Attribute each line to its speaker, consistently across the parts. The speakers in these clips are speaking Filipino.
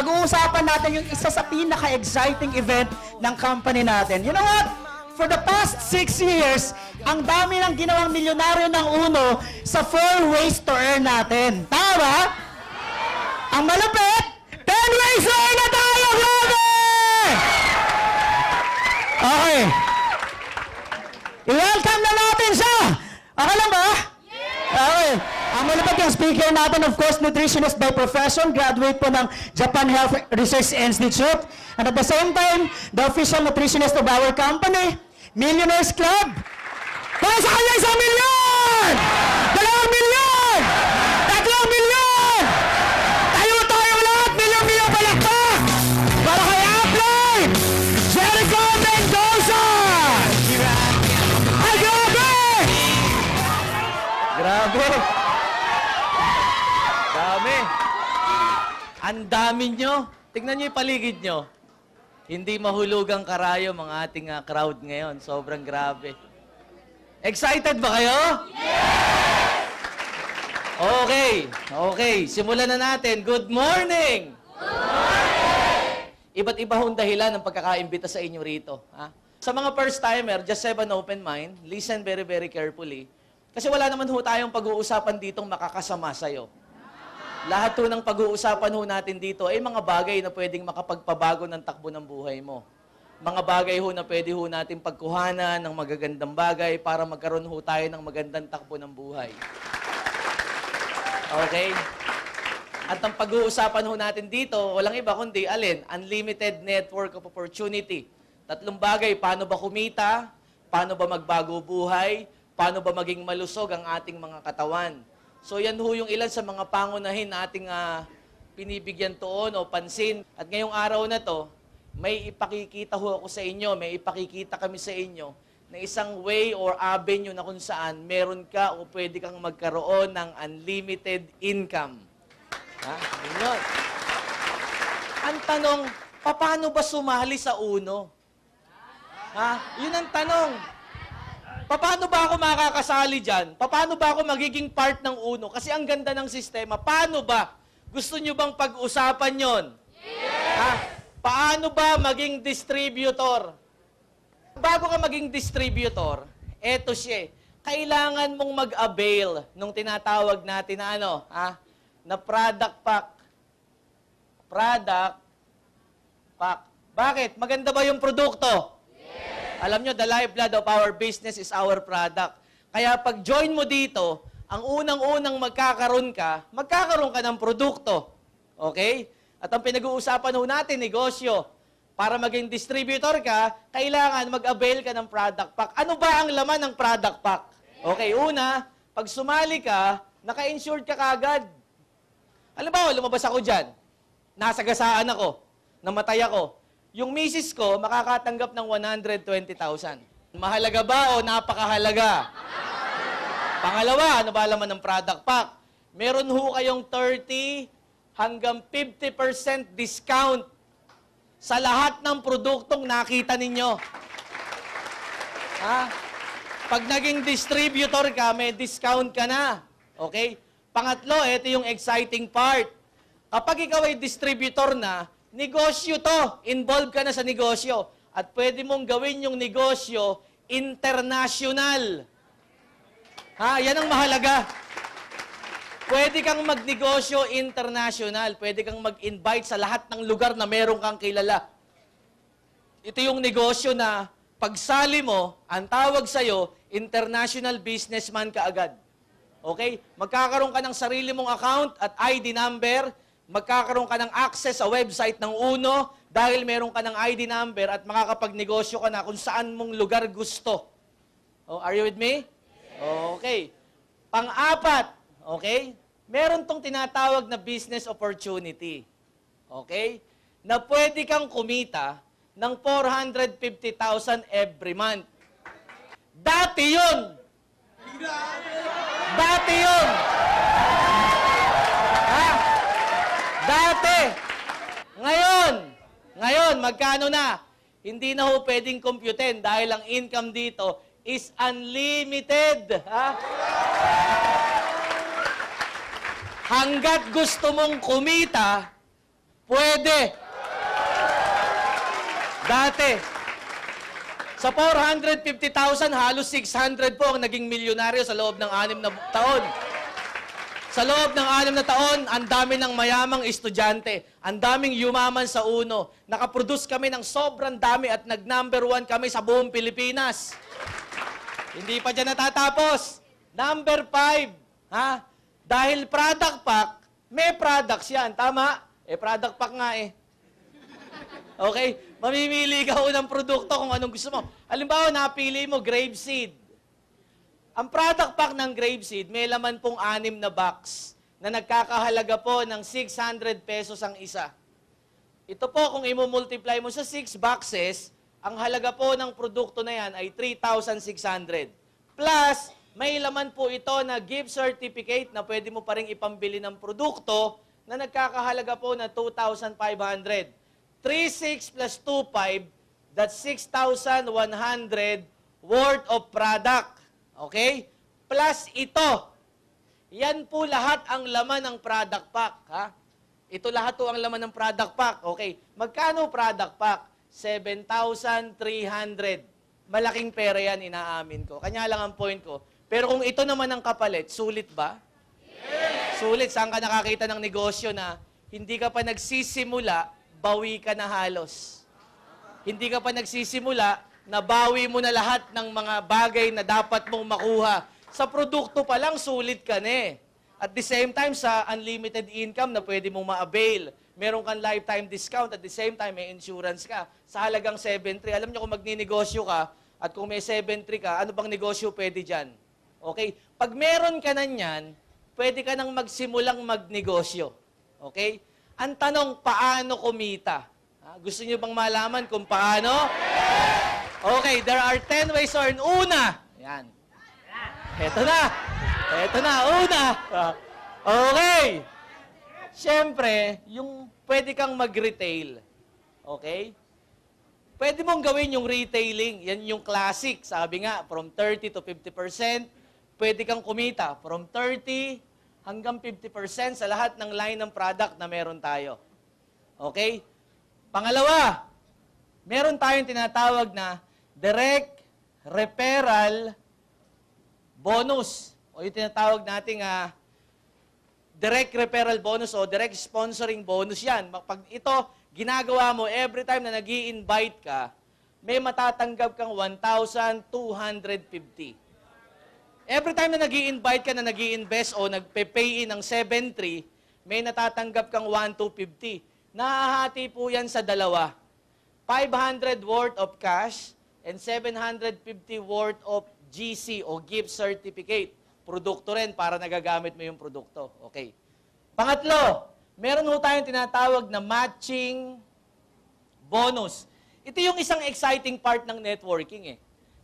Speaker 1: pag-uusapan natin yung isa sa pinaka-exciting event ng company natin. You know what? For the past 6 years, ang dami ng ginawang milyonaryo ng Uno sa 4 ways to earn natin. Tama ba? Ang malupit, 10 ways to earn na tayo! Grabe! Okay. I-welcome na natin siya! Okay lang ba? Okay. Ang malupit yung speaker natin, of course, nutritionist by profession, graduate po ng Japan Health Research Institute. And at the same time, the official nutritionist of our company, Millionaires Club. Para sa kanya, 1 milyon! 2 milyon! 3 milyon! Tayo lahat! Milyon palakpak! Para kay Upline! Jericho Mendoza! Ay, grabe!
Speaker 2: Grabe! Dami! Ang dami nyo! Tignan nyo yung paligid nyo. Hindi mahulugang karayom ang ating crowd ngayon. Sobrang grabe. Excited ba kayo? Yes! Okay. Simulan na natin. Good morning! Good morning! Iba't iba hong dahilan ng pagkakaimbita sa inyo rito. Ha? Sa mga first-timer, just have an open mind. Listen very, very carefully. Kasi wala naman ho tayong pag-uusapan ditong makakasama sa'yo. Lahat ho ng pag-uusapan ho natin dito ay mga bagay na pwedeng makapagpabago ng takbo ng buhay mo. Mga bagay ho na pwede ho natin pagkuhanan ng magagandang bagay para magkaroon ho tayo ng magandang takbo ng buhay. Okay? At ang pag-uusapan ho natin dito, walang iba kundi, alin? Unlimited network of opportunity. 3 bagay, paano ba kumita? Paano ba magbago buhay? Paano ba maging malusog ang ating mga katawan? So yan ho yung ilan sa mga pangunahin na ating pinibigyan tuon o pansin. At ngayong araw na to, may ipakikita ho ako sa inyo, may ipakikita kami sa inyo na isang way or avenue na kung saan meron ka o pwede kang magkaroon ng unlimited income. Ha? Yun. Ang tanong, paano ba sumali sa Uno? Ha? Yun ang tanong. Paano ba ako makakasali dyan? Paano ba ako magiging part ng Uno? Kasi ang ganda ng sistema. Paano ba? Gusto nyo bang pag-usapan yon? Yes! Ha? Paano ba maging distributor? Bago ka maging distributor, eto siya. Kailangan mong mag-avail nung tinatawag natin na na product pack. Product pack. Bakit? Maganda ba yung produkto? Alam nyo, the lifeblood of our business is our product. Kaya pag join mo dito, ang unang-unang magkakaroon ka ng produkto. Okay? At ang pinag-uusapan ho natin, negosyo. Para maging distributor ka, kailangan mag-avail ka ng product pack. Ano ba ang laman ng product pack? Okay, una, pag sumali ka, naka-insured ka kagad. Alam ba, lumabas ako dyan. Nasagasaan ako. Namatay ako. Yung misis ko, makakatanggap ng 120,000. Mahalaga ba o napakahalaga? Pangalawa, ano ba laman ng product pack? Meron ho kayong 30 hanggang 50% discount sa lahat ng produktong nakita ninyo. Ha? Pag naging distributor ka, may discount ka na. Okay? Pangatlo, ito yung exciting part. Kapag ikaw ay distributor na, negosyo to. Involved ka na sa negosyo. At pwede mong gawin yung negosyo international. Ha? Yan ang mahalaga. Pwede kang magnegosyo international. Pwede kang mag-invite sa lahat ng lugar na meron kang kilala. Ito yung negosyo na pagsali mo, ang tawag sa'yo, international businessman ka agad. Okay? Magkakaroon ka ng sarili mong account at ID number. Magkakaroon ka ng access sa website ng Uno dahil meron ka ng ID number at makakapagnegosyo ka na kung saan mong lugar gusto. Oh, are you with me? Okay. Pang-apat, okay? Meron tong tinatawag na business opportunity. Okay? Na pwede kang kumita ng 450,000 every month. Dati yun! Dati yun! Dati. Ngayon, magkano na? Hindi na ho pwedeng computin dahil ang income dito is unlimited. Ha? Hanggat gusto mong kumita, Pwede. Dati, sa 450,000, halos 600 po ang naging milyonaryo sa loob ng 6 na taon. Sa loob ng 6 na taon, ang dami ng mayamang estudyante. Ang daming yumaman sa uno. Nakaproduce kami ng sobrang dami at nag-number 1 kami sa buong Pilipinas. Hindi pa dyan natatapos. Number 5, ha? Dahil product pack, may products yan. Tama? Product pack nga eh. Okay? Mamimili ka ng produkto kung anong gusto mo. Halimbawa, napili mo grapeseed. Ang product pack ng grapeseed, may laman pong 6 na box na nagkakahalaga po ng 600 pesos ang isa. Ito po, kung i-multiply mo sa 6 boxes, ang halaga po ng produkto na yan ay 3,600. Plus, may laman po ito na gift certificate na pwede mo pa rin ipambili ng produkto na nagkakahalaga po na 2,500. 3,600 plus 2,500, that's 6,100 worth of product. Okay? Plus ito. Yan po lahat ang laman ng product pack. Ha? Ito lahat po ang laman ng product pack. Okay? Magkano product pack? 7,300. Malaking pera yan, inaamin ko. Kanya lang ang point ko. Pero kung ito naman ang kapalit, sulit ba? Yes! Sulit. Saan ka nakakita ng negosyo na hindi ka pa nagsisimula, bawi ka na halos. Hindi ka pa nagsisimula, nabawi mo na lahat ng mga bagay na dapat mong makuha. Sa produkto pa lang, sulit ka na eh. At the same time, sa unlimited income na pwede mong ma-avail, meron kang lifetime discount, at the same time, may insurance ka. Sa halagang 7,300, alam niyo kung magninegosyo ka, at kung may 7,300 ka, ano bang negosyo pwede dyan? Okay? Pag meron ka na yan, pwede ka nang magsimulang magnegosyo. Okay? Ang tanong, paano kumita? Gusto niyo bang malaman kung paano? Okay, there are 10 ways to earn. Una, yan. Eto na. Eto na, una. Okay. Siyempre, yung pwede kang mag-retail. Okay? Pwede mong gawin yung retailing. Yan yung classic. Sabi nga, from 30 to 50%. Pwede kang kumita from 30 hanggang 50% sa lahat ng line ng product na meron tayo. Okay? Pangalawa, meron tayong tinatawag na direct referral bonus. O yung tinatawag nating direct referral bonus o direct sponsoring bonus yan. Pag ito, ginagawa mo every time na nag-i-invite ka, may matatanggap kang 1,250. Every time na nag-i-invite ka na nag-i-invest o nagpe-pay in ng 7,300, may natatanggap kang 1,250. Nahahati po yan sa dalawa. 500 worth of cash and 750 worth of GC o gift certificate. Produkto rin para nagagamit mo yung produkto. Okay. Pangatlo, meron ho tayong tinatawag na matching bonus. Ito yung isang exciting part ng networking eh.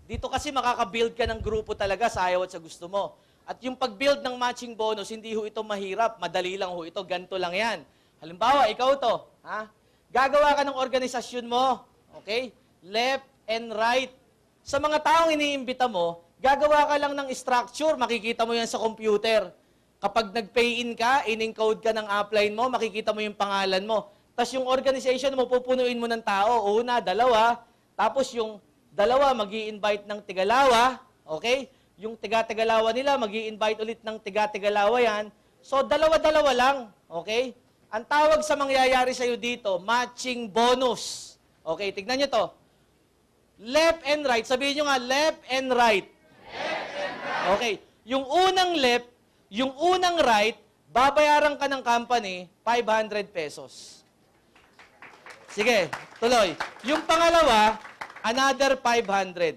Speaker 2: Dito kasi makaka-build ka ng grupo talaga sa ayaw at sa gusto mo. At yung pag-build ng matching bonus, hindi ho ito mahirap. Madali lang ho ito. Ganito lang yan. Halimbawa, ikaw to. Ha? Gagawa ka ng organisasyon mo. Okay? Left and right. Sa mga taong iniimbita mo, gagawa ka lang ng structure. Makikita mo yan sa computer. Kapag nag-pay in ka, in-encode ka ng upline mo, makikita mo yung pangalan mo. Tapos yung organization mo, pupunuin mo ng tao. Una, dalawa. Tapos yung dalawa, mag-i-invite ng tigalawa, okay? Yung tiga-tigalawa nila, mag-i-invite ulit ng tiga-tigalawa yan. So, dalawa-dalawa lang, okay? Ang tawag sa mangyayari sa'yo dito, matching bonus. Okay, tignan nyo to. Left and right. Sabihin nyo nga, left and right. Left and right. Okay, yung unang left, yung unang right, babayaran ka ng company, 500 pesos. Sige, tuloy. Yung pangalawa, another 500.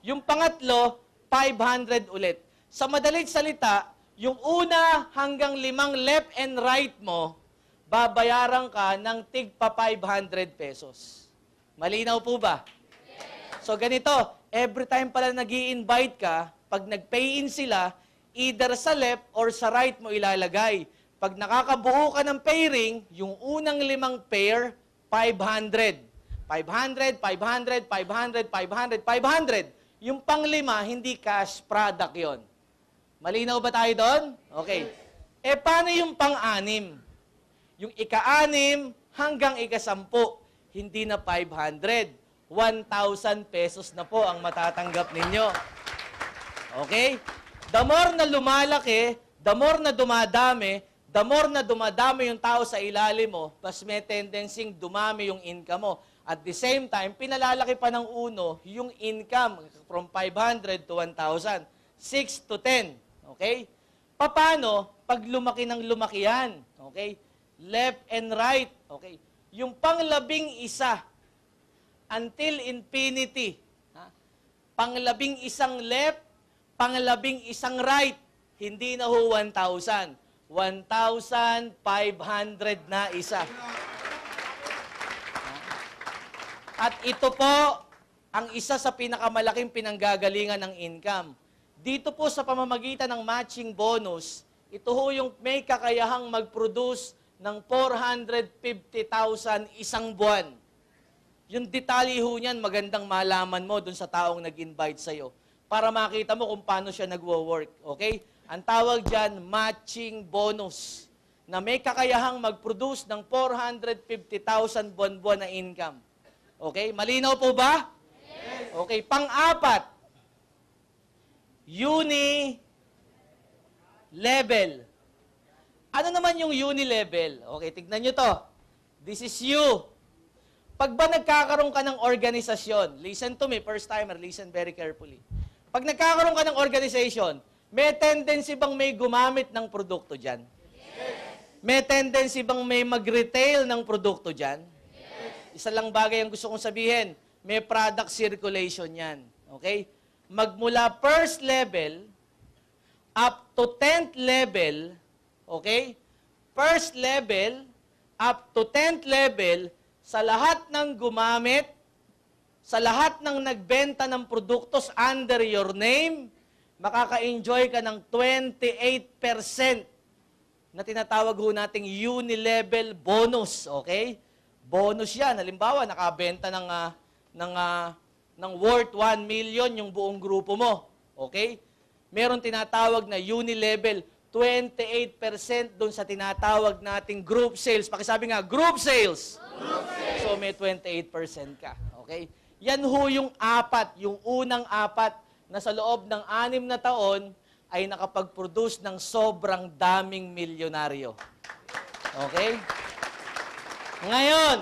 Speaker 2: Yung pangatlo, 500 ulit. Sa madaling salita, yung una hanggang 5 left and right mo, babayaran ka ng tigpa 500 pesos. Malinaw po ba? Yes. So ganito, every time pala nag-i-invite ka, pag nag-pay in sila, either sa left or sa right mo ilalagay. Pag nakakabuo ka ng pairing, yung unang 5 pair, 500. 500, 500, 500, 500, 500. Yung pang-5, hindi cash product yon. Malinaw ba tayo doon? Okay. Paano yung pang-6? Yung ika-6 hanggang ika-10, hindi na 500. 1,000 pesos na po ang matatanggap ninyo. Okay? The more na lumalaki, the more na dumadami yung tao sa ilalim mo, mas may tendency dumami yung income mo. At the same time, pinalalaki pa ng uno yung income from 500 to 1,000. 6 to 10. Okay? Paano pag lumaki ng lumaki yan? Okay? Left and right. Okay? Yung pang-11 until infinity. Ha? Pang-11 left, pang-11 right. Hindi na ho 1,000. 1,500 na isa. At ito po ang isa sa pinakamalaking pinanggagalingan ng income. Dito po sa pamamagitan ng matching bonus, ito ho yung may kakayahang mag-produce ng 450,000 isang buwan. Yung detalye ho niyan, magandang malaman mo dun sa taong nag-invite sa'yo para makita mo kung paano siya nagwo-work. Okay? Ang tawag dyan, matching bonus, na may kakayahang mag-produce ng 450,000 buwan-buwan na income. Okay? Malinaw po ba? Yes. Okay, pang-apat, uni-level. Ano naman yung uni-level? Okay, tignan nyo to. This is you. Pag ba nagkakaroon ka ng organisasyon, listen to me, first timer, listen very carefully. Pag nagkakaroon ka ng organization, may tendency bang may gumamit ng produkto dyan? Yes. May tendency bang may mag-retail ng produkto dyan? Isa lang bagay ang gusto kong sabihin, may product circulation yan. Okay? Magmula first level up to 10th level, okay? First level up to 10th level, sa lahat ng gumamit, sa lahat ng nagbenta ng produktos under your name, makaka-enjoy ka ng 28% na tinatawag ho nating uni-level bonus. Okay? Bonus yan. Halimbawa, nakabenta ng worth 1 million yung buong grupo mo. Okay? Meron tinatawag na uni-level, 28% dun sa tinatawag nating group sales. Pakisabi nga, group sales. Group sales. So may 28% ka. Okay? Yan ho yung yung unang apat na sa loob ng 6 na taon ay nakapag-produce ng sobrang daming milyonaryo. Okay? Ngayon,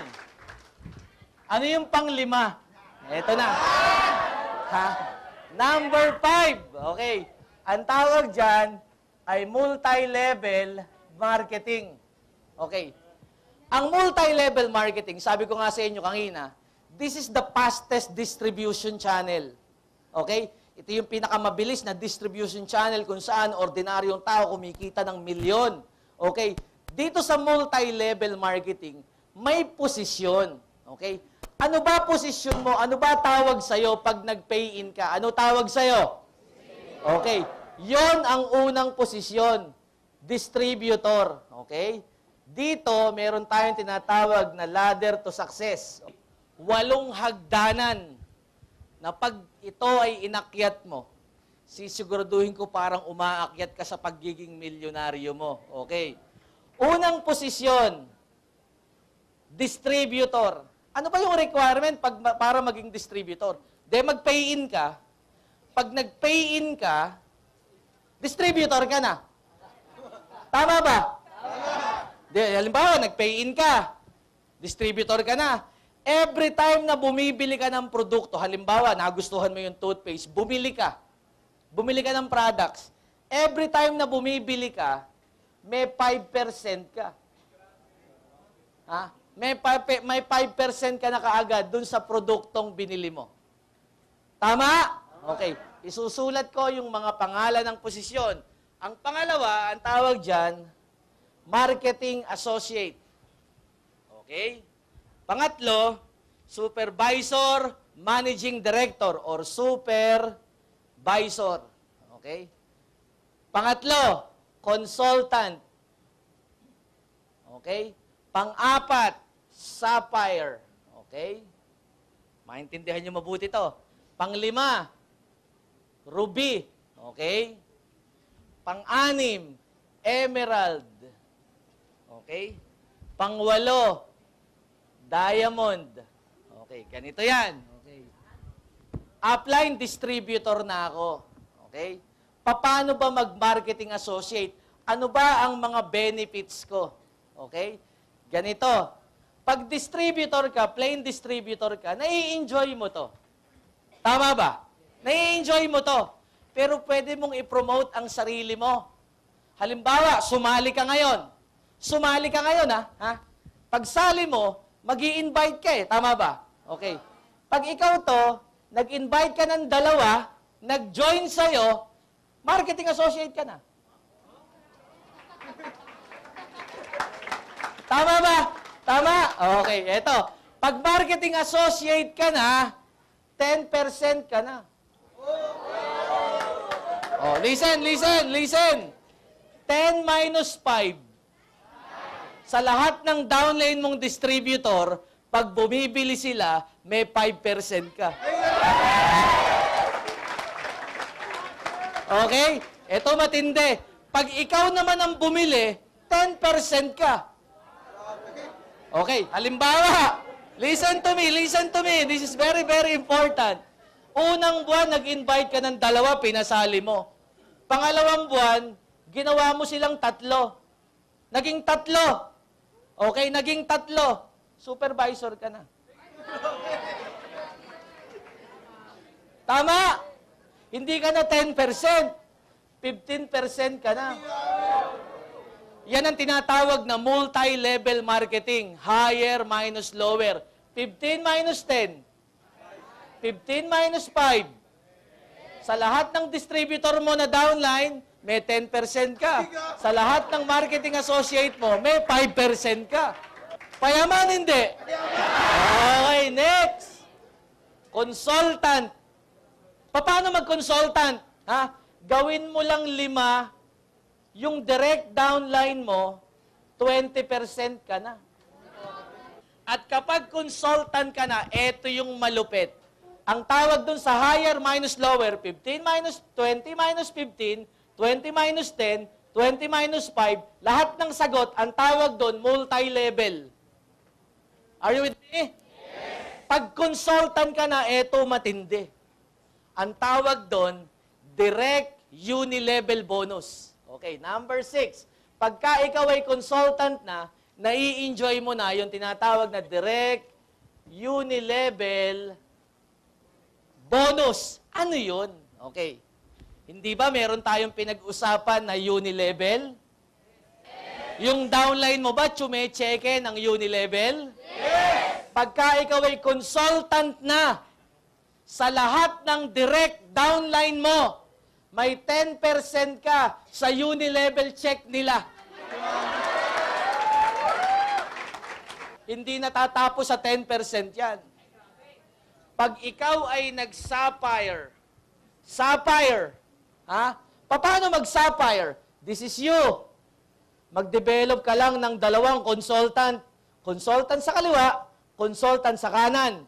Speaker 2: ano yung pang-5? Ito na. Ha? Number 5. Okay. Ang tawag dyan ay multi-level marketing. Okay. Ang multi-level marketing, sabi ko nga sa inyo kanina, this is the fastest distribution channel. Okay? Ito yung pinakamabilis na distribution channel kung saan ordinaryong tao kumikita ng milyon. Okay? Dito sa multi-level marketing, may posisyon. Okay? Ano ba posisyon mo? Ano ba tawag sa'yo pag nag-pay-in ka? Ano tawag sa'yo? Okay. Yon ang unang posisyon. Distributor. Okay? Dito, meron tayong tinatawag na ladder to success. 8 hagdanan na pag ito ay inakyat mo, sisiguraduhin ko parang umaakyat ka sa pagiging milyonaryo mo. Okay? Unang posisyon, distributor. Ano ba yung requirement para maging distributor? Mag-pay-in ka. Pag nag-pay-in ka, distributor ka na. Tama ba? Halimbawa, nag-pay-in ka. Distributor ka na. Every time na bumibili ka ng produkto, halimbawa, nagustuhan mo yung toothpaste, bumili ka. Bumili ka ng products. Every time na bumibili ka, may 5% ka. Ha? May 5% ka na kaagad dun sa produktong binili mo. Tama? Okay. Isusulat ko yung mga pangalan ng posisyon. Ang pangalawa, ang tawag dyan, marketing associate. Okay? Pangatlo, supervisor, managing director, or supervisor. Okay? Pangatlo, consultant. Okay? Pang-apat, sapphire. Okay? Maintindihan nyo mabuti to. Pang-5, ruby. Okay? Pang-6, emerald. Okay? Pang-8, Diamond. Okay, ganito yan. Okay. Upline distributor na ako. Okay? Paano ba mag-marketing associate? Ano ba ang mga benefits ko? Okay? Ganito. Pag distributor ka, plain distributor ka, nai-enjoy mo to. Tama ba? Nai-enjoy mo to. Pero pwede mong i-promote ang sarili mo. Halimbawa, sumali ka ngayon. Sumali ka ngayon, ha? Pagsali mo, mag-i-invite ka eh. Tama ba? Okay. Pag ikaw to, nag-invite ka ng dalawa, nag-join sa'yo, marketing associate ka na. Tama ba? Tama? Okay, eto. Pag marketing associate ka na, 10% ka na. Oh, listen. 10 minus 5. Sa lahat ng downline mong distributor, pag bumibili sila, may 5% ka. Okay? Ito matindi. Pag ikaw naman ang bumili, 10% ka. Okay, halimbawa, listen to me. This is very, very important. Unang buwan, nag-invite ka ng dalawa, pinasali mo. Pangalawang buwan, ginawa mo silang 3. Naging 3. Okay, naging 3. Supervisor ka na. Tama? Hindi ka na 10%. 15% ka na. Yan ang tinatawag na multi-level marketing. Higher minus lower. 15 minus 10. 15 minus 5. Sa lahat ng distributor mo na downline, may 10% ka. Sa lahat ng marketing associate mo, may 5% ka. Payaman, hindi. Okay, next. Consultant. Paano mag-consultant? Ha? Gawin mo lang 5, yung direct downline mo, 20% ka na. At kapag consultant ka na, eto yung malupit. Ang tawag dun sa higher minus lower, 15 minus 20 minus 15, 20 minus 10, 20 minus 5, lahat ng sagot, ang tawag dun, multi-level. Are you with me? Yes. Pag consultant ka na, eto matindi. Ang tawag dun, direct unilevel bonus. Okay, number 6. Pagka ikaw ay consultant na, nai-enjoy mo na yung tinatawag na direct unilevel bonus. Ano yun? Okay. Hindi ba meron tayong pinag-usapan na unilevel? Yung downline mo ba, chume-cheque ng unilevel? Yes! Pagka ikaw ay consultant na, sa lahat ng direct downline mo, may 10% ka sa unilevel check nila. Hindi natatapos sa 10% yan. Pag ikaw ay nag-sapphire, ha? Paano mag-sapphire? This is you. Mag-develop ka lang ng 2 consultant. Consultant sa kaliwa, consultant sa kanan.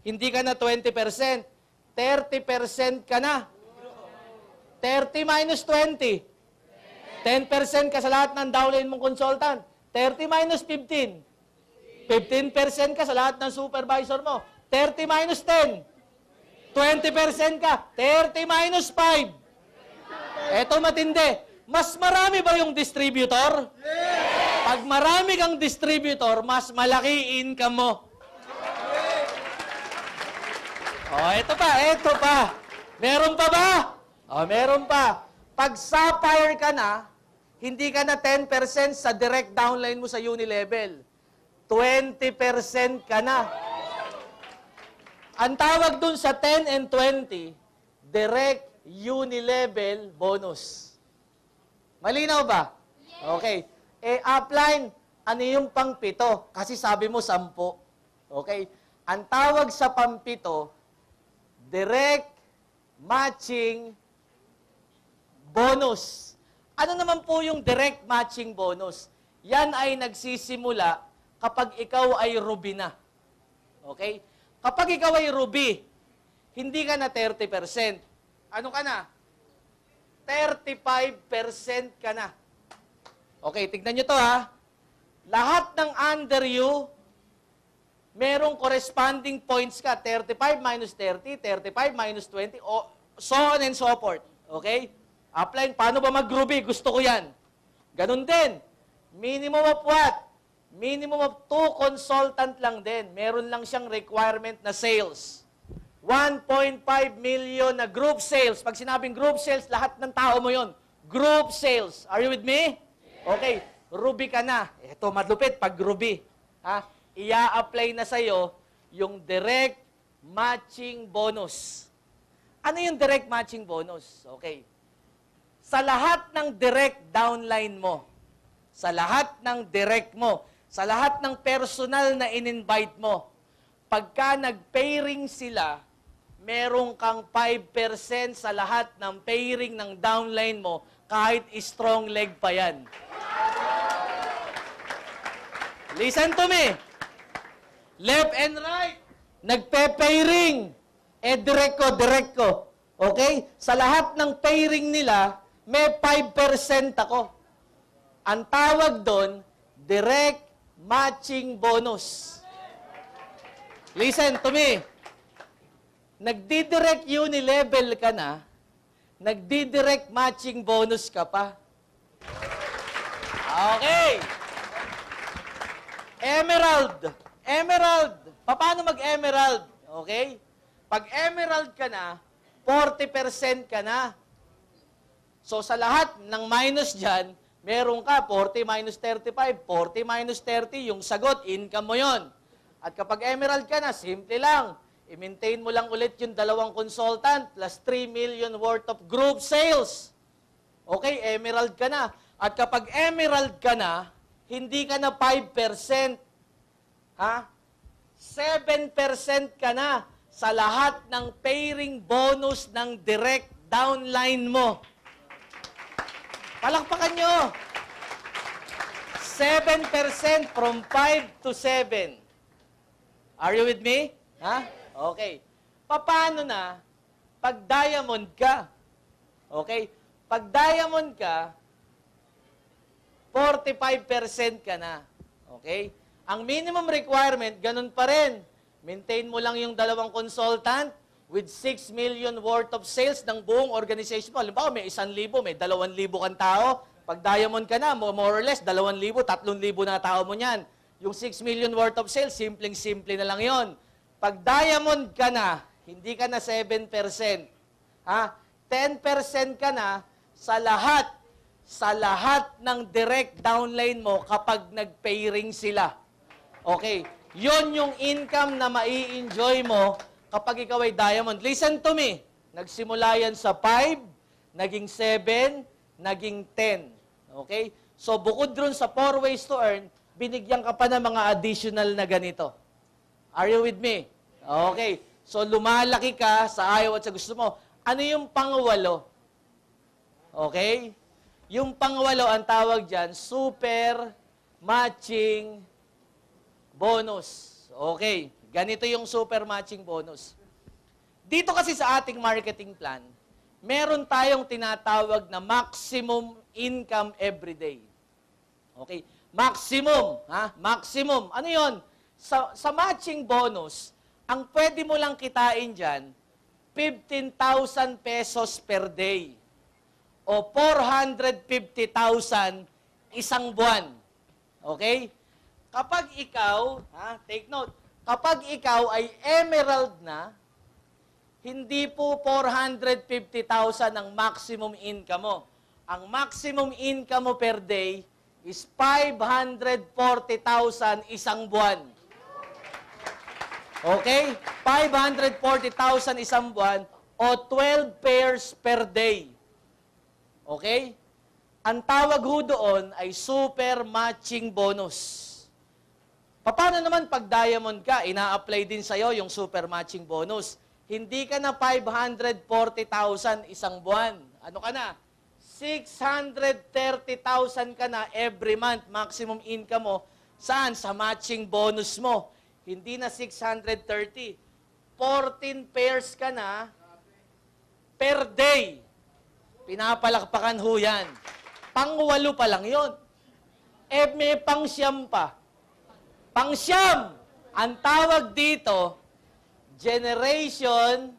Speaker 2: Hindi ka na 20%. 30% ka na. 30 minus 20. 10% ka sa lahat ng downline mong consultant. 30 minus 15. 15% ka sa lahat ng supervisor mo. 30 minus 10. 20% ka. 30 minus 5. Eto matindi. Mas marami ba yung distributor? Pag marami kang distributor, mas malaki income mo. Oh, eto pa. Meron pa ba? Oh, meron pa. Pag sapphire ka na, hindi ka na 10% sa direct downline mo sa unilevel. 20% ka na. Ang tawag dun sa 10 and 20, direct unilevel bonus. Malinaw ba? Okay. Upline, ano yung pang-7? Kasi sabi mo 10. Okay? Ang tawag sa pang-7, direct matching bonus. Ano naman po yung direct matching bonus? Yan ay nagsisimula kapag ikaw ay ruby na. Okay? Kapag ikaw ay ruby, hindi ka na 30%. Ano ka na? 35% ka na. Okay, tignan nyo to ha. Lahat ng under you, merong corresponding points ka, 35 minus 30, 35 minus 20, o so on and so forth. Okay? Apply, paano ba mag-groupie? Gusto ko yan. Ganun din. Minimum of what? Minimum of 2 consultant lang din. Meron lang siyang requirement na sales. 1.5 million na group sales. Pag sinabing group sales, lahat ng tao mo yon. Group sales. Are you with me? Okay. Ruby ka na. Ito, malupit pag Ruby. Ha? Ia-apply na sa'yo yung direct matching bonus. Ano yung direct matching bonus? Okay. Sa lahat ng direct downline mo, sa lahat ng direct mo, sa lahat ng personal na in-invite mo, pagka nag-pairing sila, merong kang 5% sa lahat ng pairing ng downline mo, kahit strong leg pa yan. Listen to me. Left and right, nagpe-pairing. Direct ko. Okay? Sa lahat ng pairing nila, may 5% ako. Ang tawag doon, direct matching bonus. Listen to me. Nagdi-direct unilevel ka na, nagdi-direct matching bonus ka pa. Okay. Emerald. Emerald. Paano mag-emerald? Okay? Pag emerald ka na, 40% ka na. So sa lahat ng minus dyan, meron ka 40 minus 35, 40 minus 30, yung sagot, income mo yon. At kapag emerald ka na, simple lang. I-maintain mo lang ulit yung 2 consultant plus 3 million worth of group sales. Okay, emerald ka na. At kapag emerald ka na, hindi ka na 5%. Ha? 7% ka na sa lahat ng pairing bonus ng direct downline mo. Palakpakan nyo. 7% from 5 to 7. Are you with me? Ha? Okay. Paano na pag diamond ka? Okay? Pag diamond ka, 45% ka na. Okay? Ang minimum requirement, ganun pa rin. Maintain mo lang yung 2 consultant with 6 million worth of sales ng buong organization mo. Halimbawa, may 1,000, may 2,000 kang tao. Pag diamond ka na, more or less, 2,000, 3,000 na tao mo niyan. Yung 6 million worth of sales, simpleng-simple na lang yon. Pag diamond ka na, hindi ka na 7%. Ha? 10% ka na sa lahat ng direct downline mo kapag nag-pairing sila. Okay. Yon yung income na mai-enjoy mo kapag ikaw ay diamond. Listen to me. Nagsimula yan sa 5, naging 7, naging 10. Okay? So, bukod dun sa 4 ways to earn, binigyan ka pa ng mga additional na ganito. Are you with me? Okay. So, lumalaki ka sa ayaw at sa gusto mo. Ano yung pangwalo? Okay? Yung pangwalo, ang tawag dyan, super matching bonus. Okay. Ganito yung super matching bonus. Dito kasi sa ating marketing plan, meron tayong tinatawag na maximum income every day. Okay? Maximum. Ha? Maximum. Ano yon? Sa matching bonus, ang pwede mo lang kitain dyan, 15,000 pesos per day. O 450,000 isang buwan. Okay? Kapag ikaw, take note, kapag ikaw ay emerald na, hindi po 450,000 ang maximum income mo. Ang maximum income mo per day is 540,000 isang buwan. Okay? 540,000 isang buwan o 12 pairs per day. Okay? Ang tawag ho doon ay super matching bonus. Paano naman pag diamond ka, ina-apply din sa'yo yung super matching bonus. Hindi ka na 540,000 isang buwan. Ano ka na? 630,000 ka na every month. Maximum income mo. Saan? Sa matching bonus mo. Hindi na 630. 14 pairs ka na per day. Pinapalakpakan ho yan. Pang-8 pa lang yon. May pang-9 pa. Pang-9. Ang tawag dito, generation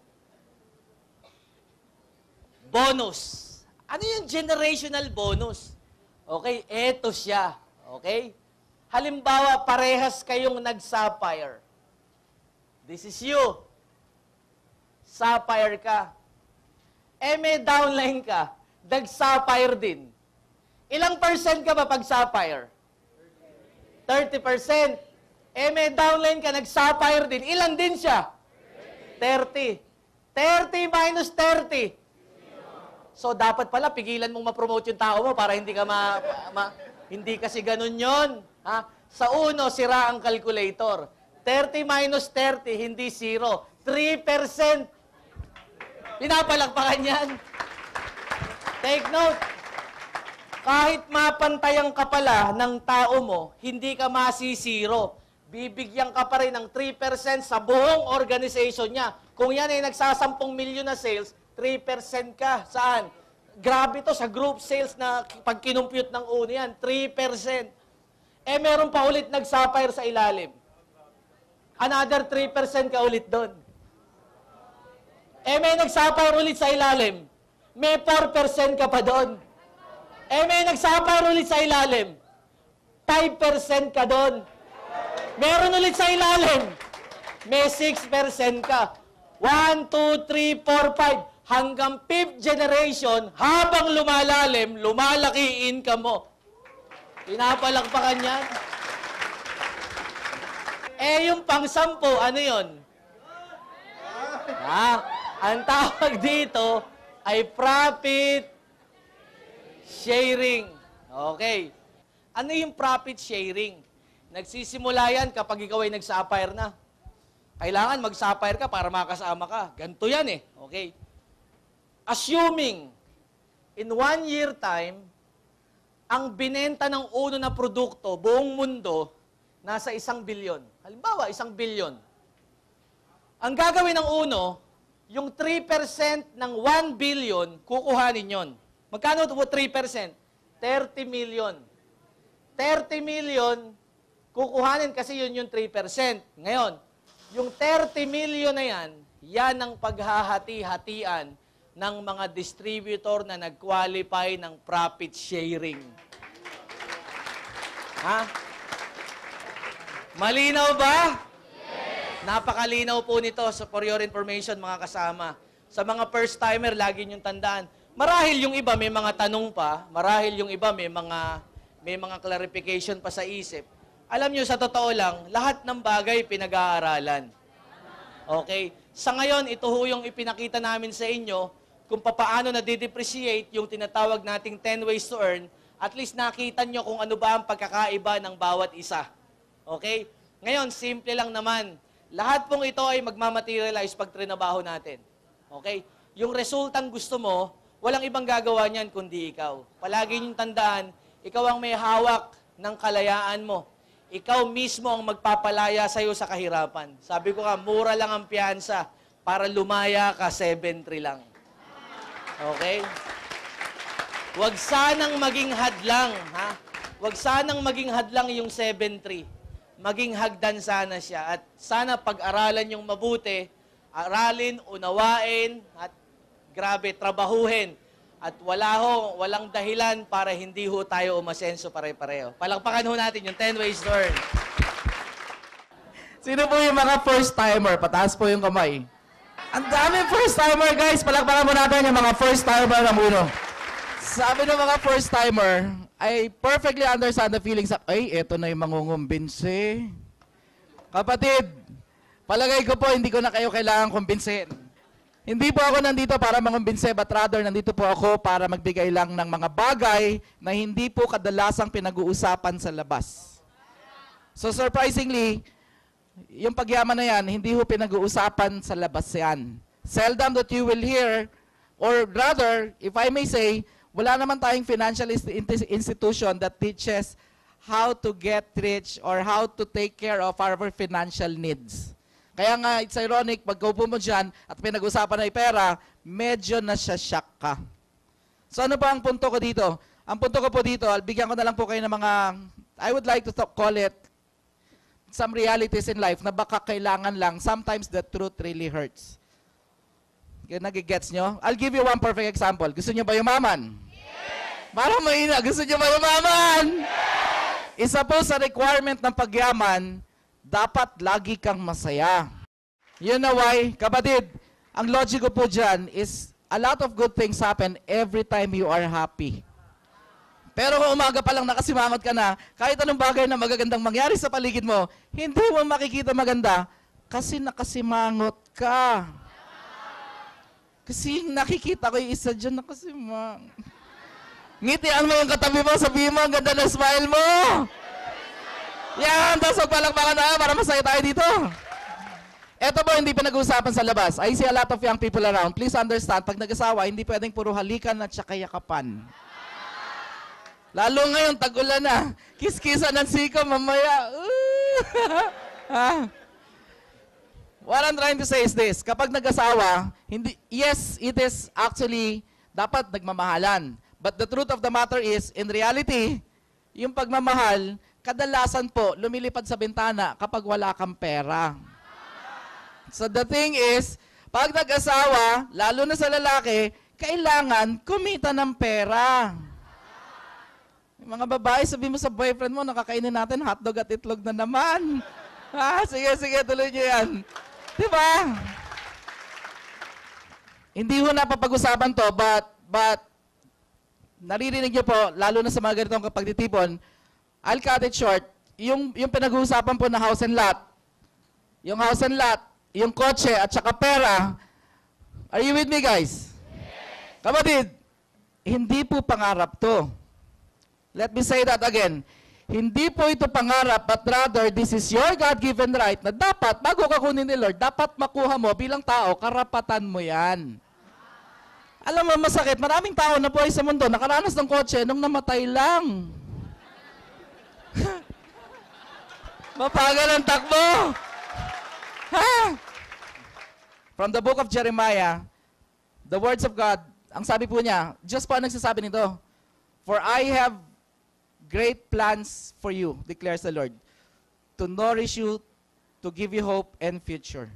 Speaker 2: bonus. Ano yung generational bonus? Okay, eto siya. Okay? Halimbawa, parehas kayong nag-sapphire. This is you. Sapphire ka. May downline ka. Nag-sapphire din. Ilang percent ka ba pag sapphire? 30%. May downline ka, nag-sapphire din. Ilan din siya? 30. 30 minus 30. So, dapat pala, pigilan mong ma-promote yung tao mo para hindi ka hindi kasi ganun yon. Ha? Sa uno, sira ang calculator. 30 minus 30, hindi 0. 3%. Pinapalakpakan yan. Take note. Kahit mapantayang ka pala ng tao mo, hindi ka masisiro. Bibigyan ka pa rin ng 3% sa buong organization niya. Kung yan ay nagsasampung milyon na sales, 3% ka. Saan? Grabe to sa group sales na pag kinumpute ng uno yan, 3%. Meron pa ulit nag-sapphire sa ilalim. Another 3% ka ulit doon. May nag-sapphire ulit sa ilalim. May 4% ka pa doon. May nag-sapphire ulit sa ilalim. 5% ka doon. Meron ulit sa ilalim. May 6% ka. 1, 2, 3, 4, 5. Hanggang 5th generation, habang lumalalim, lumalaki income mo. Pinapalakpakan yan. Yung pang-10, ano yun? Ang tawag dito ay profit sharing. Okay. Ano yung profit sharing? Nagsisimula yan kapag ikaw ay nag-sapphire na. Kailangan mag-sapphire ka para makasama ka. Ganito yan eh. Okay. Assuming, in 1 year time, ang binenta ng uno na produkto, buong mundo, nasa 1 billion. Halimbawa, 1 billion. Ang gagawin ng uno, yung 3% ng 1 billion, kukuhanin yon. Magkano 3%? 30 million. 30 million, kukuhanin kasi yun yung 3%. Ngayon, yung 30 million na yan, yan ang paghahati-hatian ng mga distributor na nag-qualify ng profit sharing. Ha? Malinaw ba? Yes. Napakalinaw po nito. So for your information, mga kasama. Sa mga first-timer, lagi niyong tandaan. Marahil yung iba may mga tanong pa, marahil yung iba may mga clarification pa sa isip. Alam niyo, sa totoo lang, lahat ng bagay pinag-aaralan. Okay? Sa ngayon, ito ho yung ipinakita namin sa inyo kung paano na-depreciate yung tinatawag nating 10 ways to earn. At least nakita nyo kung ano ba ang pagkakaiba ng bawat isa. Okay? Ngayon, simple lang naman. Lahat pong ito ay magmamaterialize pag trinabaho natin. Okay? Yung resultang gusto mo, walang ibang gagawa niyan kundi ikaw. Palagi niyong tandaan, ikaw ang may hawak ng kalayaan mo. Ikaw mismo ang magpapalaya sa'yo sa kahirapan. Sabi ko nga, mura lang ang piyansa para lumaya ka 7-3 lang. Okay? Huwag sanang maging hadlang, ha? Huwag sanang maging hadlang yung 7-3. Maging hagdan sana siya. At sana pag-aralan yung mabuti, aralin, unawain, at grabe, trabahuhin. At walang dahilan para hindi ho tayo umasenso pare-pareho. Palakpakan ho natin yung 10 ways to earn.
Speaker 3: Sino po yung mga first-timer? Pataas po yung kamay. Ang daming first-timer, guys. Palakpakan mo natin yung mga first-timer na muno. Sabi ng mga first-timer, I perfectly understand the feelings of, eto na yung mangungumbinsi. Kapatid, palagay ko po, hindi ko na kayo kailangan kumbinsin. Hindi po ako nandito para mangumbinse, but rather nandito po ako para magbigay lang ng mga bagay na hindi po kadalasang pinag-uusapan sa labas. So surprisingly, yung pagyaman na yan, hindi ho pinag-uusapan sa labas yan. Seldom that you will hear, or rather, if I may say, wala naman tayong financial institution that teaches how to get rich or how to take care of our financial needs. Kaya nga, it's ironic, pag upo mo dyan at pinag-usapan na yung pera, medyo nasya-shock ka. So ano ba ang punto ko dito? Ang punto ko po dito, bigyan ko na lang po kayo ng mga, I would like to call it, some realities in life na baka kailangan lang, sometimes the truth really hurts. Nagigets nyo? I'll give you one perfect example. Gusto nyo ba yumaman? Yes! Parang mahina. Gusto nyo ba yumaman? Yes! Isa po sa requirement ng pagyaman, dapat lagi kang masaya. You know why? Kapatid, ang logic ko po dyan is a lot of good things happen every time you are happy. Pero kung umaga pa lang nakasimangot ka na, kahit anong bagay na magagandang mangyari sa paligid mo, hindi mo makikita maganda kasi nakasimangot ka. Kasi nakikita ko yung isa dyan nakasimang. Ngitian mo yung katabi mo, sabihin mo, ang ganda ng smile mo. Yan, tapos magpalakpakan na para masaya tayo dito. Ito po, hindi pa nag-uusapan sa labas. I see a lot of young people around. Please understand, pag nag-asawa, hindi pwedeng puro halikan at saka yakapan. Lalo ngayon, tag-ulan na. Kiss-kissan ng sika, mamaya. What I'm trying to say is this, kapag nag-asawa, yes, it is actually dapat nagmamahalan. But the truth of the matter is, in reality, yung pagmamahal, kadalasan po, lumilipad sa bintana kapag wala kang pera. So the thing is, pag nag-asawa, lalo na sa lalaki, kailangan kumita ng pera. Yung mga babae, sabi mo sa boyfriend mo, nakakainin natin hotdog at itlog na naman. Sige, tuloy nyo yan. Diba? Hindi ho napapag-usapan to, but naririnig nyo po, lalo na sa mga ganitong pagtitipon, I'll cut it short. Yung pinag-uusapan po na house and lot, yung kotse at saka pera, are you with me guys? Yes. Kapatid, hindi po pangarap to. Let me say that again. Hindi po ito pangarap, but rather, this is your God-given right na dapat, bago ka kunin ni Lord, dapat makuha mo bilang tao, karapatan mo yan. Alam mo, masakit, maraming tao na buhay sa mundo, nakaranas ng kotse nung namatay lang. Mapagal ang takbo. From the book of Jeremiah, the words of God, ang sabi po niya, Diyos po ang nagsasabi nito, for I have great plans for you, declares the Lord, to nourish you, to give you hope and future,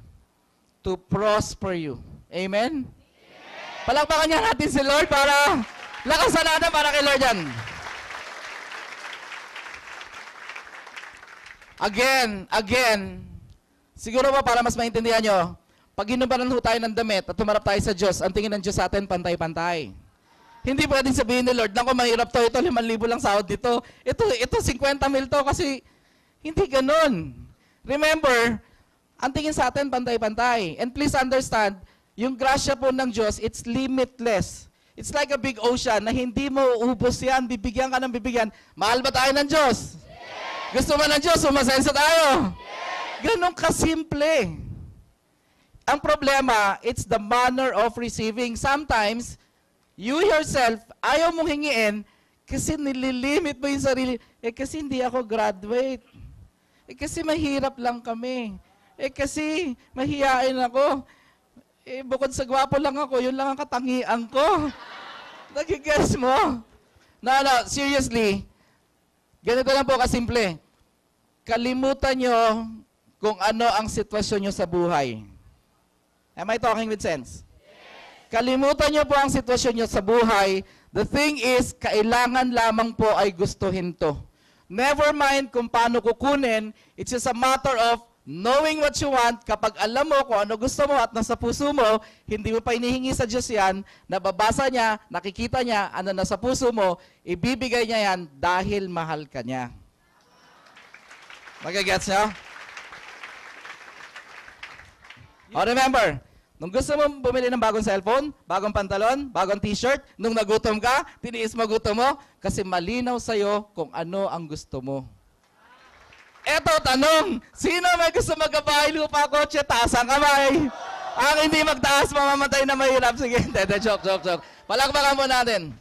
Speaker 3: to prosper you. Amen? Palakpakan niya natin si Lord para lakasan natin para kay Lord yan. Again, siguro ba para mas maintindihan nyo, pag hinubaran ho tayo ng damit at tumarap tayo sa Diyos, ang tingin ng Diyos sa atin, pantay-pantay. Hindi pwedeng sabihin ni Lord, naku, mahirap to, ito 5,000 lang sahod dito. Ito 50 mil to kasi hindi ganun. Remember, ang tingin sa atin, pantay-pantay. And please understand, yung grasya po ng Diyos, it's limitless. It's like a big ocean na hindi mo ubos yan, bibigyan ka ng bibigyan. Mahal ba tayo ng Diyos? Yes. Gusto mo ng Diyos, umasenso tayo? Yes. Ganun kasimple. Ang problema, it's the manner of receiving. Sometimes, you yourself, ayaw mong hingiin kasi nililimit mo yung sarili. Kasi hindi ako graduate. Kasi mahirap lang kami. Kasi mahihain ako. Bukod sa gwapo lang ako, yun lang ang katangian ko. Nagigess mo? No, seriously. Ganito lang po kasimple. Kalimutan nyo kung ano ang sitwasyon nyo sa buhay. Am I talking with sense? Kalimutan nyo po ang sitwasyon nyo sa buhay. The thing is, kailangan lamang po ay gustuhin to. Never mind kung paano kukunin. It's just a matter of knowing what you want. Kapag alam mo kung ano gusto mo at nasa puso mo, hindi mo pa inihingi sa Diyos yan, nababasa niya, nakikita niya, ano nasa puso mo, ibibigay niya yan dahil mahal ka niya. Magagets niyo? Remember, nung gusto mo bumili ng bagong cellphone, bagong pantalon, bagong t-shirt, nung nagutom ka, tiniis mo gutom mo, kasi malinaw sa'yo kung ano ang gusto mo. Eto, tanong, sino may gusto magkabahay lupa kotse? Taas ang kamay. Ang hindi magtaas, mamamatay na mahirap. Sige, joke. Palakpakan mo natin.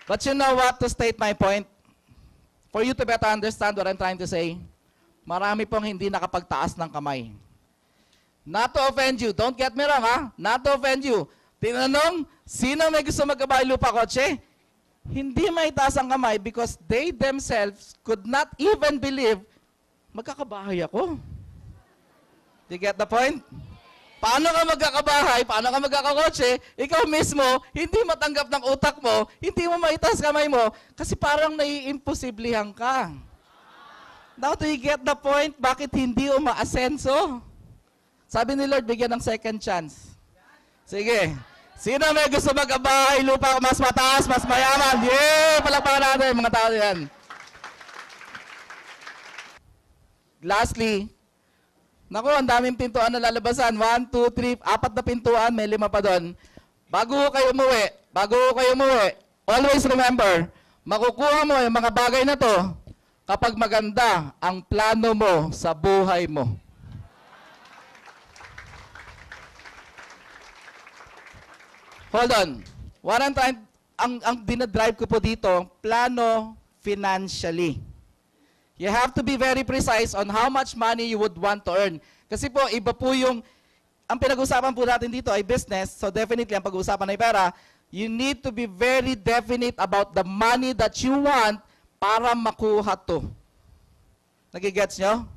Speaker 3: But you know what, to state my point, for you to better understand what I'm trying to say, marami pong hindi nakapagtaas ng kamay. Not to offend you. Don't get me wrong, ha? Not to offend you. Tinanong, sino may gusto magkabahay lupa kotse? hindi maitaas ang kamay because they themselves could not even believe, magkakabahay ako. Do you get the point? Paano ka magkakabahay, paano ka magkakakotse, ikaw mismo, hindi matanggap ng utak mo, hindi mo maitaas kamay mo, kasi parang naiimposiblihan ka. Now, do you get the point? Bakit hindi umaasenso? Sabi ni Lord, bigyan ng second chance. Sige. Sino may gusto magkabahay, lupa mas mataas, mas mayaman? Yeah! Palakpakan natin, mga tao yan. Lastly, naku, ang daming pintuan na lalabasan. 1, 2, 3, 4 na pintuan, may 5 pa doon. Bago kayo umuwi, always remember, makukuha mo yung mga bagay na to kapag maganda ang plano mo sa buhay mo. Hold on. Ang dinadrive ko po dito, plano financially. You have to be very precise on how much money you would want to earn. Kasi po, iba po ang pinag-usapan po natin dito ay business, so definitely ang pag-uusapan ay pera, you need to be very definite about the money that you want para makuha to. Nagigets nyo?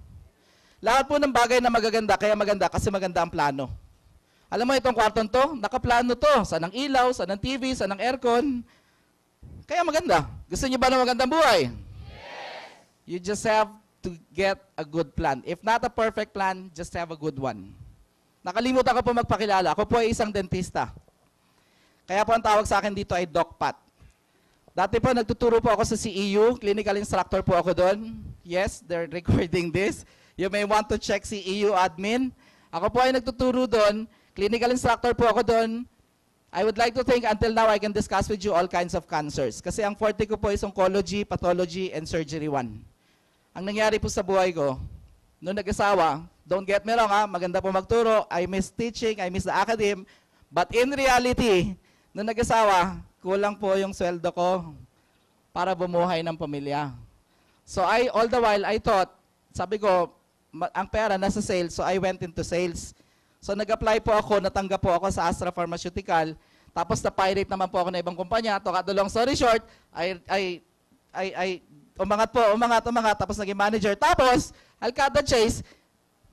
Speaker 3: Lahat po ng bagay na magaganda, kaya maganda kasi maganda ang plano. Alam mo itong kwartong to, nakaplano to. Saan ang ilaw, saan ang TV, saan ang aircon. Kaya maganda. Gusto niyo ba ng magandang buhay? You just have to get a good plan. If not a perfect plan, just have a good one. Nakalimutan ko po magpakilala. Ako po ay isang dentista. Kaya po ang tawag sa akin dito ay Doc Pat. Dati po nagtuturo po ako sa CEU. Clinical instructor po ako doon. Yes, they're recording this. You may want to check CEU admin. Ako po ay nagtuturo doon. Clinical instructor po ako doon. I would like to think until now I can discuss with you all kinds of cancers. Kasi ang forte ko po is oncology, pathology, and surgery 1. Ang nangyari po sa buhay ko, nung nag-asawa, don't get me wrong ha, maganda po magturo, I miss teaching, I miss the academe, but in reality, nung nag-asawa, kulang po yung sweldo ko para bumuhay ng pamilya. So all the while, I thought, sabi ko, ang pera nasa sales, so I went into sales. So nag-apply po ako, natanggap po ako sa Astra Pharmaceutical, tapos na-pirate naman po ako na ibang kumpanya. To cut the long story short, umangat, tapos naging manager. Tapos, Alcada Chase,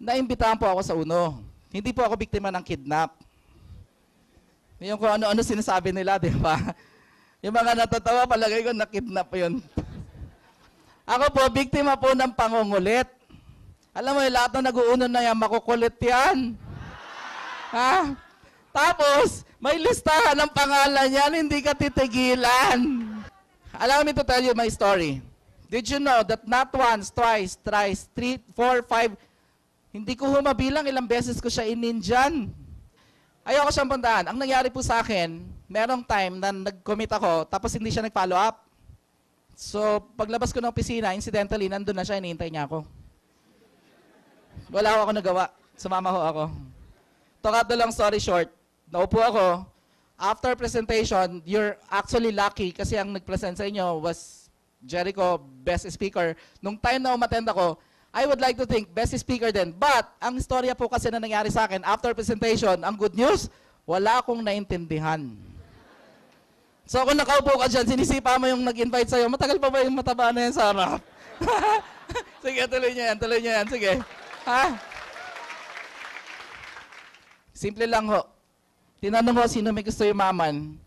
Speaker 3: naimbitahan po ako sa UNO. Hindi po ako biktima ng kidnap. Yung kung ano-ano sinasabi nila, di ba? Yung mga natatawa, palagay ko na-kidnap yun. Ako po, biktima po ng pangungulit. Alam mo, lahat na nag-uuno na yan, makukulit yan. Ha? Tapos, may listahan ng pangalan yan, hindi ka titigilan. Allow me to tell you my story. Did you know that not once, twice, thrice, 3, 4, 5, hindi ko humabilang ilang beses ko siya ininjan. Ayoko siyang puntahan. Ang nangyari po sa akin, merong time na nag-commit ako, tapos hindi siya nag-follow up. So, paglabas ko ng opisina, incidentally, nandun na siya, hinihintay niya ako. Wala ako nagawa. Sumama ho ako. To cut the long story short, naupo ako. After presentation, you're actually lucky kasi ang nag-present sa inyo was Jericho, best speaker. Nung time na umattend ako, I would like to think best speaker din. But, ang istorya po kasi na nangyari sa akin, after presentation, ang good news, wala akong naintindihan. So kung nakaupo ka dyan, sinisipa mo yung nag-invite sa'yo, matagal pa ba yung mataba na yan sa harap? Sige, tuloy nyo yan, sige. Ha? Simple lang ho. Tinanong ko sino may gusto yumaman.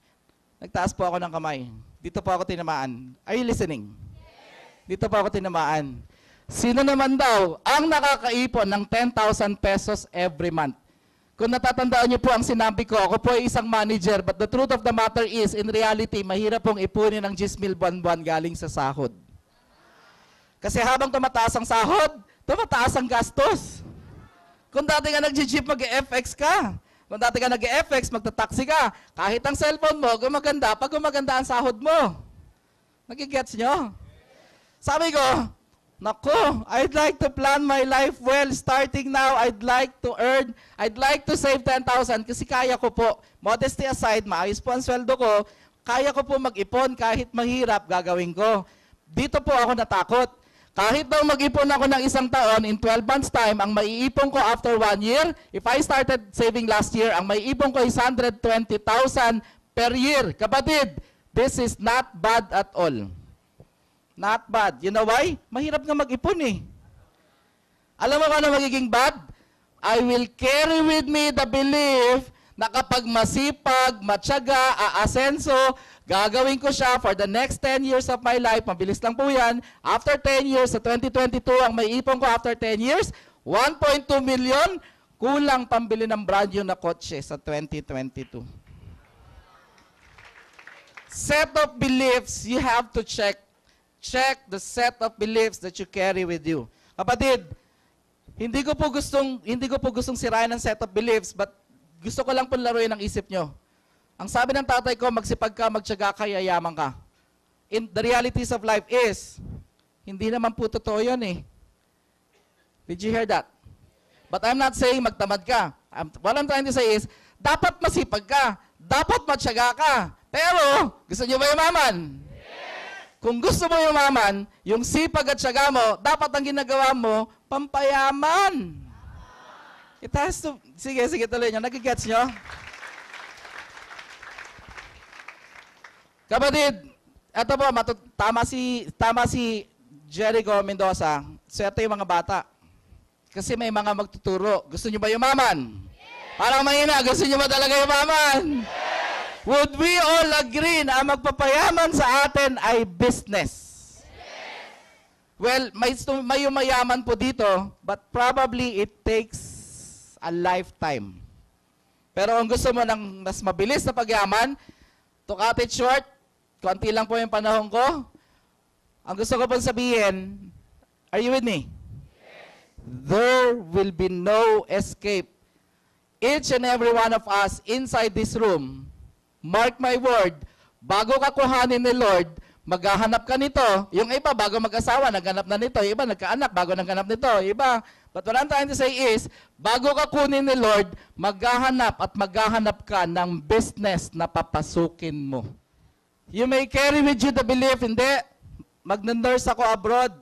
Speaker 3: Nagtaas po ako ng kamay. Dito po ako tinamaan. Are you listening? Yes. Dito po ako tinamaan. Sino naman daw ang nakakaipon ng 10,000 pesos every month? Kung natatandaan niyo po ang sinabi ko, ako po ay isang manager, but the truth of the matter is, in reality, mahirap pong ipunin ng 10,000 buwan-buwan galing sa sahod. Kasi habang tumataas ang sahod, tumataas ang gastos. Kung dati ka nag-jeep, mag-FX ka. Kung dati ka nag-FX, magta-taxi ka. Kahit ang cellphone mo, gumaganda, pag gumaganda ang sahod mo. Nagigets nyo? Sabi ko, naku, I'd like to plan my life well. Starting now, I'd like to save 10,000 kasi kaya ko po. Modesty aside, maayos po ang sweldo ko. Kaya ko po mag-ipon kahit mahirap, gagawin ko. Dito po ako natakot. Kahit daw mag-ipon ako ng 1 taon, in 12 months time, ang maiipon ko after 1 year, if I started saving last year, ang maiipon ko is 120,000 per year. Kapatid, This is not bad at all. Not bad. You know why? Mahirap nga mag-ipon eh. Alam mo kung ano magiging bad? I will carry with me the belief na kapag masipag, matyaga, aasenso, gagawin ko siya for the next 10 years of my life. Mabilis lang po yan. After 10 years, sa 2022, ang may ipon ko after 10 years, 1.2 million, kulang pambili ng brand new na kotse sa 2022. Set of beliefs, you have to check. Check the set of beliefs that you carry with you. Kapatid, hindi ko po gustong sirain ang set of beliefs, but gusto ko lang po laruin ang isip nyo. Ang sabi ng tatay ko, magsipag ka, magtiyaga ka, yayaman ka. The realities of life is, hindi naman po totoo yun eh. Did you hear that? But I'm not saying magtamad ka. What I'm trying to say is, dapat masipag ka, dapat matyaga ka. Pero, gusto nyo ba yumaman? Yes! Kung gusto mo yumaman, yung sipag at tiyaga mo, dapat ang ginagawa mo, pampayaman. It has to... Sige, tuloy nyo. Nagigets nyo? Kapatid, eto po, tama si Jericho Mendoza. Swerte yung mga bata. Kasi may mga magtuturo. Gusto nyo ba yumaman? Yes! Parang mahina, gusto nyo ba talaga yumaman? Yes! Would we all agree na ang magpapayaman sa atin ay business? Yes! Well, may yumayaman po dito, but probably it takes a lifetime. Pero kung gusto mo ng mas mabilis na pagyaman, to cut it short, konti lang po yung panahon ko, ang gusto ko pong sabihin, are you with me? There will be no escape. Each and every one of us inside this room, mark my word, bago ka kuhanin ni Lord, maghahanap ka nito. Yung iba, bago mag-asawa, naghanap na nito. Yung iba, nagkaanak, bago naghanap nito. Yung iba, but what I'm trying to say is, bago ka kunin ni Lord, maghahanap ka ng business na papasukin mo. You may carry with you the belief, hindi, mag-nurse ako abroad,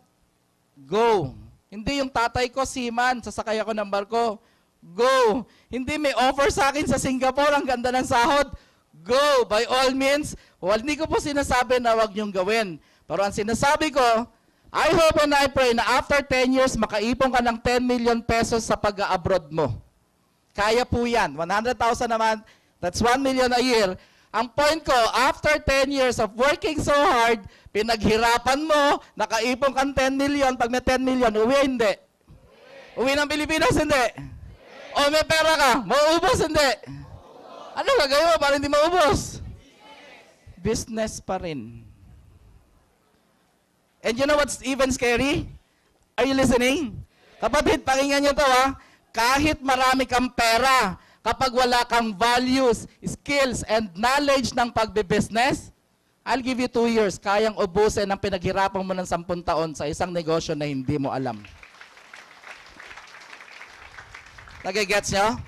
Speaker 3: go. Hindi yung tatay ko, seaman, sasakay ako ng barko, go. Hindi may offer sa akin sa Singapore, ang ganda ng sahod, go. By all means, hindi ko po sinasabi na wag niyong gawin. Pero ang sinasabi ko, I hope and I pray na after 10 years, makaipon ka ng 10 million pesos sa pag-abroad mo. Kaya po yan. 100,000 naman, that's 1 million a year. Ang point ko, after 10 years of working so hard, pinaghirapan mo, nakaipon kang 10 million, pag may 10 million, uwi hindi. Uwi ng Pilipinas, hindi. O may pera ka, mauubos, hindi. Ano gagawin mo para hindi maubos? Business pa rin. And you know what's even scary? Are you listening? Kapatid, pakinggan nyo to ha. Kahit marami kang pera, kapag wala kang values, skills, and knowledge ng pagbe-business, I'll give you 2 years. Kayang ubusin ang pinaghirapan mo ng 10 taon sa isang negosyo na hindi mo alam. Nagigets nyo?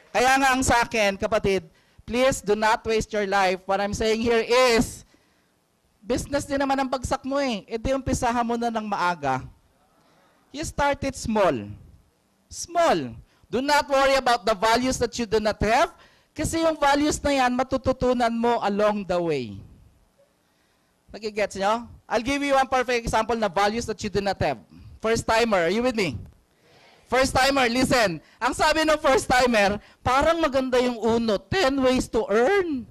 Speaker 3: Kaya nga ang sa akin, kapatid, please do not waste your life. What I'm saying here is, business din naman ang bagsak mo eh. E di umpisahan mo na ng maaga. You start it small. Small. Do not worry about the values that you do not have. Kasi yung values na yan, matututunan mo along the way. Nagigets nyo? I'll give you one perfect example na values that you do not have. First timer, are you with me? First timer, listen. Ang sabi ng first timer, parang maganda yung uno, 10 ways to earn.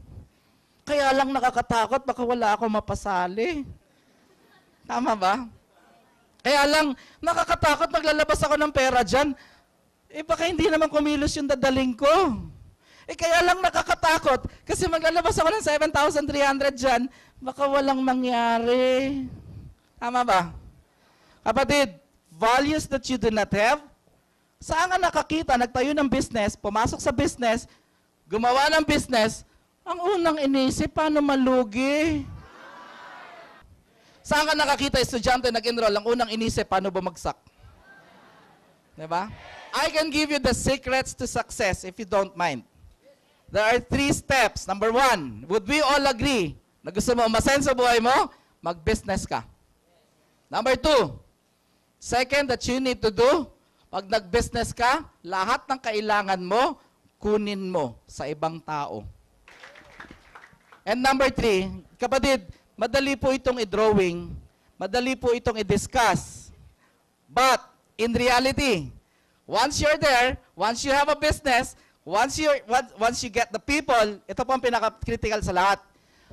Speaker 3: Kaya lang nakakatakot, baka wala ako mapasali. Tama ba? Kaya lang, nakakatakot, maglalabas ako ng pera dyan. Eh baka hindi naman kumilos yung dadaling ko. Eh kaya lang nakakatakot, kasi maglalabas ako ng 7,300 dyan, baka walang mangyari. Tama ba? Kapatid, values that you do not have, saan ka nakakita, nagtayo ng business, pumasok sa business, gumawa ng business, ang unang inisip, paano malugi? Saan ka nakakita, estudyante nag-enroll, ang unang inisip, paano bumagsak? Diba? I can give you the secrets to success if you don't mind. There are 3 steps. Number 1, would we all agree na gusto mo umasenso buhay mo? Mag-business ka. Number 2, second that you need to do, pag nag-business ka, lahat ng kailangan mo, kunin mo sa ibang tao. And number 3, kapatid, madali po itong i-drawing, madali po itong i-discuss. But, in reality, once you're there, once you have a business, once you get the people, ito po ang pinaka-critical sa lahat.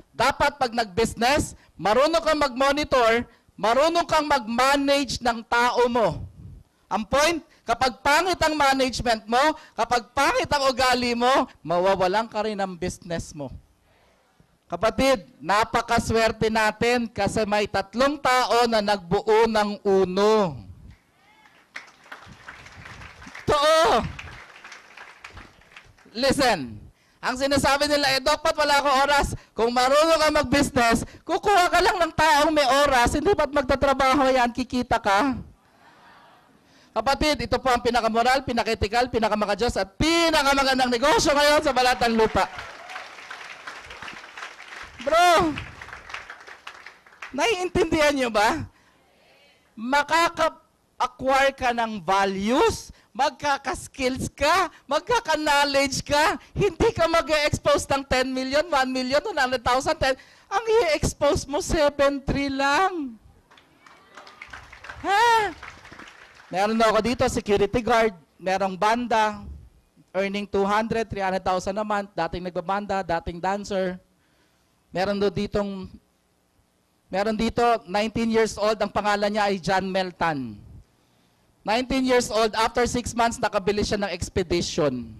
Speaker 3: Dapat pag nag-business, marunong kang mag-monitor, marunong kang mag-manage ng tao mo. Ang point, kapag pangit ang management mo, kapag pangit ang ugali mo, mawawalan ka rin ng business mo. Kapatid, napakaswerte natin kasi may 3 tao na nagbuo ng uno. Totoo. Listen, ang sinasabi nila, dapat wala akong oras. Kung marunong ka mag-business, kukuha ka lang ng taong may oras, hindi ba't magtatrabaho yan, kikita ka? Kapatid, ito po ang pinakamoral, pinaka-ethical, pinaka-makadiyos, at pinakamagandang negosyo ngayon sa balatang lupa. Bro, naiintindihan nyo ba? Makaka-acquire ka ng values, magkaka-skills ka, magkaka-knowledge ka, hindi ka mag-expose ng 10 million, 1 million, 100,000, 10. Ang i-expose mo, 7.3 lang. Ha? Meron ako dito, security guard, merong banda, earning 200, 300,000 a month, dating nagbabanda, dating dancer. Meron dito, 19 years old, ang pangalan niya ay John Meltan. 19 years old, after 6 months, nakabili siya ng expedition.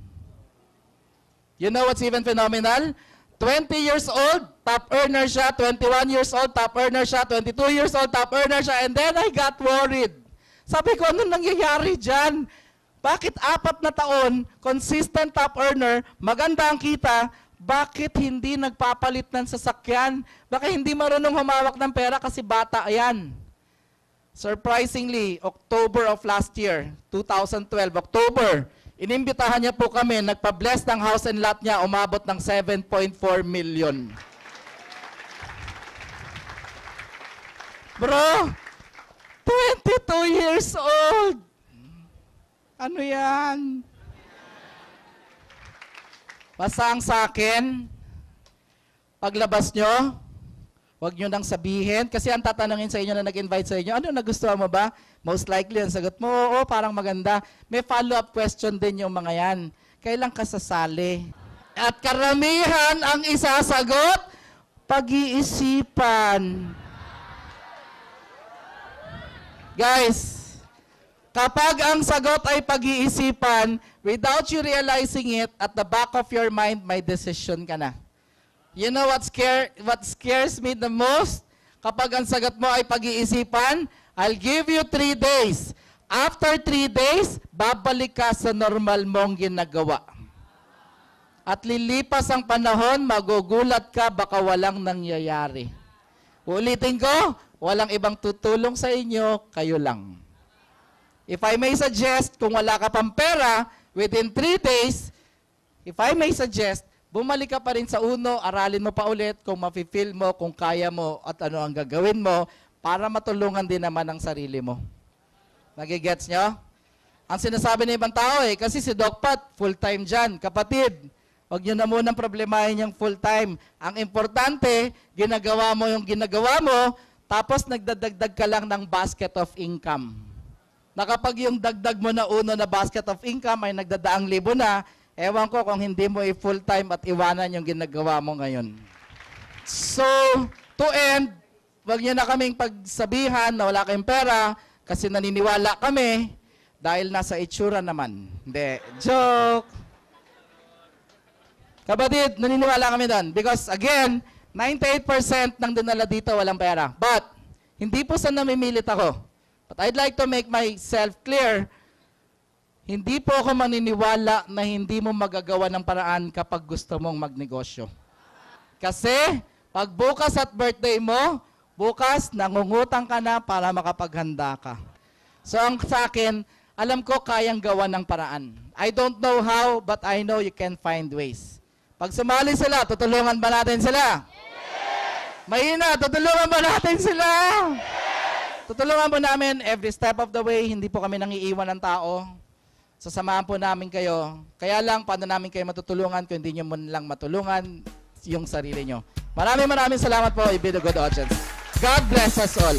Speaker 3: You know what's even phenomenal? 20 years old, top earner siya. 21 years old, top earner siya. 22 years old, top earner siya. And then I got worried. Sabi ko, ano nangyayari dyan? Bakit 4 na taon, consistent top earner, maganda ang kita, bakit hindi nagpapalit ng sasakyan? Bakit hindi marunong humawak ng pera kasi bata yan? Surprisingly, October of last year, 2012, October, inimbitahan niya po kami, nagpa-bless ng house and lot niya, umabot ng 7.4 million. Bro, 22 years old. Ano yan? Basta ang sa akin, paglabas nyo, huwag nyo nang sabihin. Kasi ang tatanungin sa inyo na nag-invite sa inyo, ano, nagustuhan mo ba? Most likely, ang sagot mo, oo, parang maganda. May follow-up question din yung mga yan. Kailan ka sasali? At karamihan ang isasagot, pag-iisipan. Guys, kapag ang sagot ay pag-iisipan, without you realizing it, at the back of your mind, may decision ka na. You know what scares me the most? Kapag ang sagot mo ay pag-iisipan, I'll give you 3 days. After 3 days, babalik ka sa normal mong ginagawa. At lilipas ang panahon, magugulat ka, baka walang nangyayari. Ulitin ko, walang ibang tutulong sa inyo, kayo lang. If I may suggest, kung wala ka pang pera, within 3 days, if I may suggest, bumalik ka pa rin sa uno, aralin mo pa ulit kung mafe-feel mo, kung kaya mo, at ano ang gagawin mo, para matulungan din naman ang sarili mo. Nagigets nyo? Ang sinasabi ng ibang tao kasi si Doc Pat, full-time dyan. Kapatid, huwag nyo na munang problemahin yung full-time. Ang importante, ginagawa mo yung ginagawa mo, tapos nagdadagdag ka lang ng basket of income. Na kapag yung dagdag mo na uno na basket of income ay nagdadaang libo na, ewan ko kung hindi mo i-full-time at iwanan yung ginagawa mo ngayon. So, to end, wag niyo na kaming pagsabihan na wala kayong pera kasi naniniwala kami dahil nasa itsura naman. Hindi. Joke! Kapatid, naniniwala kami doon. Because again, 98% ng dinala dito walang pera. But, hindi po sa namimilit ako. But I'd like to make myself clear, hindi po ako maniniwala na hindi mo magagawa ng paraan kapag gusto mong magnegosyo. Kasi, pag bukas at birthday mo, bukas, nangungutang ka na para makapaghanda ka. So, ang sa akin, alam ko kayang gawa ng paraan. I don't know how, but I know you can find ways. Pag sumali sila, tutulungan ba natin sila? Yes! Mahina, tutulungan ba natin sila? Yes! Tutulungan po namin every step of the way, hindi po kami nangiiwan ng tao. Sasamahan po namin kayo. Kaya lang, paano namin kayo matutulungan kung hindi nyo man lang matulungan yung sarili nyo. Maraming salamat po, you've been a good audience. God bless us all.